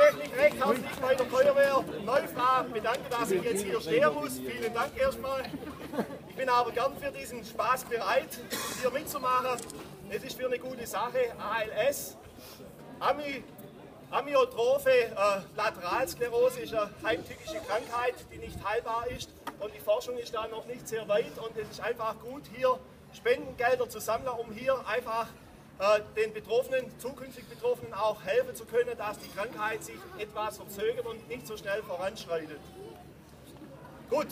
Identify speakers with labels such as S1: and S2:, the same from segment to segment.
S1: tatsächlich recht herzlich bei der Feuerwehr Neufra bedanken, dass ich jetzt hier stehen muss. Vielen Dank erstmal. Ich bin aber gern für diesen Spaß bereit, hier mitzumachen. Es ist für eine gute Sache. ALS, Amyotrophe Lateralsklerose ist eine heimtückische Krankheit, die nicht heilbar ist. Und die Forschung ist da noch nicht sehr weit. Und es ist einfach gut, hier Spendengelder zu sammeln, um hier einfach den Betroffenen, zukünftig Betroffenen auch helfen zu können, dass die Krankheit sich etwas verzögert und nicht so schnell voranschreitet. Gut,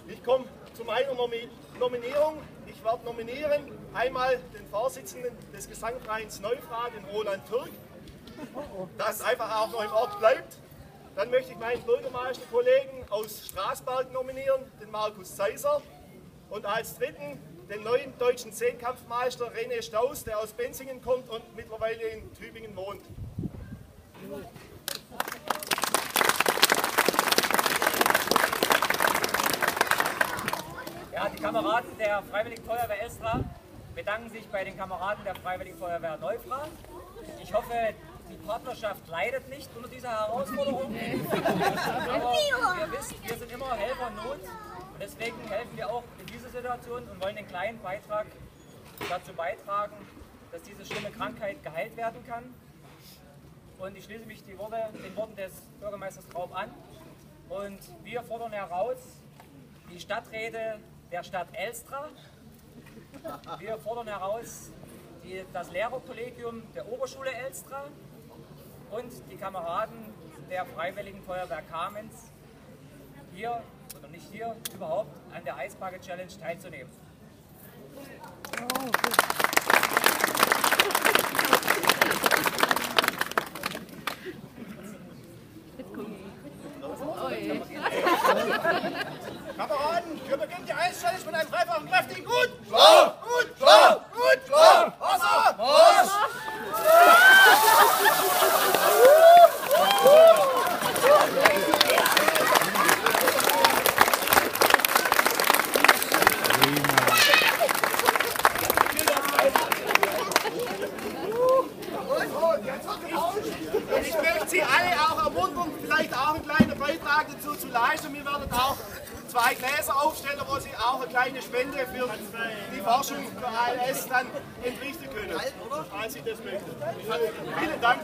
S1: ich komme zu meiner Nominierung. Ich werde nominieren einmal den Vorsitzenden des Gesangvereins Neufra, den Roland Türk, dass einfach auch noch im Ort bleibt. Dann möchte ich meinen Bürgermeisterkollegen aus Straßberg nominieren, den Markus Seiser. Und als dritten den neuen deutschen Zehnkampfmeister René Staus, der aus Benzingen kommt und mittlerweile in Tübingen wohnt.
S2: Ja, die Kameraden der Freiwilligen Feuerwehr Elstra bedanken sich bei den Kameraden der Freiwilligen Feuerwehr Neufra. Ich hoffe, die Partnerschaft leidet nicht unter dieser Herausforderung. Aber ihr wisst, wir sind immer Helfer in Not. Und deswegen helfen wir auch in dieser Situation und wollen einen kleinen Beitrag dazu beitragen, dass diese schlimme Krankheit geheilt werden kann. Und ich schließe mich den Worten des Bürgermeisters Traub an. Und wir fordern heraus die Stadträte der Stadt Elstra. Wir fordern heraus das Lehrerkollegium der Oberschule Elstra und die Kameraden der Freiwilligen Feuerwehr Kamenz, hier oder nicht hier, überhaupt an der Eisbucket Challenge teilzunehmen.
S1: Kameraden, wir beginnen die Eis-Challenge mit einem dreifachen kräftigen Gut! Schlag! Gut! Schlag! Gut! Schlag! Wasser! Marsch! Ich möchte Sie alle auch ermuntern, vielleicht auch einen kleinen Beitrag dazu zu leisten. Wir werden auch 2 Gläser aufstellen, wo Sie auch eine kleine Spende für die Forschung für ALS dann entrichten können, falls Sie das möchten. Vielen Dank.